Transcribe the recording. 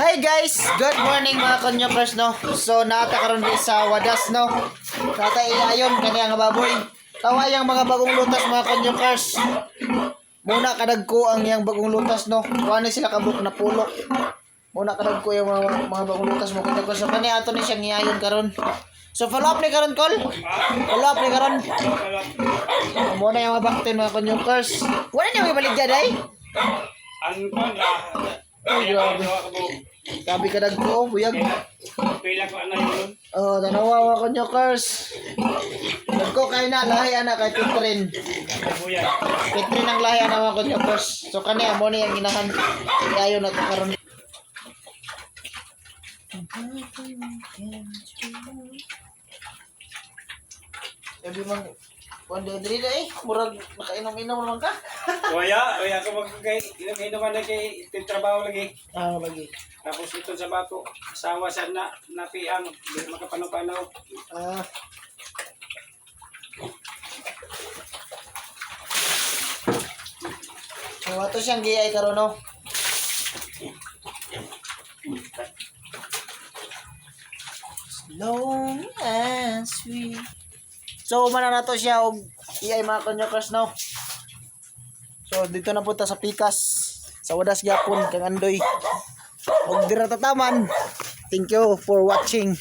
Hi guys, good morning mga konyokers no. So nata karon di sa wadas no. Nata iayon kani nga baboy. Tawa yang mga bagong lutas mga konyokers. Muna kadagko ang yang bagong lutas no. Wani sila kabuk na pulo. Muna kadagko yung mga bagong lutas mo konyokers. So kani ato ni siyang iayon karon. So follow up ni karon call. Follow up ni karon. Muna yung mga baktin mga konyokers. Wala niyo ibaligya day. Ang pan Ay, grabe. Grabe ka dagko, buyag. Pila ko ana yun. Oh, tanawa ko nyokers. Dagko kay na lahi ana kay Petrin. Buya. Petrin ang lahi ana ko nyokers. So kani amo ni ang ginahan. Ayo na to karon. Sabi man Wanda diri eh, murag nakainom-inom naman ka. Waya ko magkay inom man kay trabaho lagi. Ah, lagi. Tapos ito sa bako, asawa sa na napiang di makapanaw-panaw. Ah. So, ato siyang giay karon no. Long and sweet. So, umana na to siya og iay mga konyokers no. So, dito na punta sa Pikas. Sa wadas gyapon kang Andoy. Og dira tataman. Thank you for watching.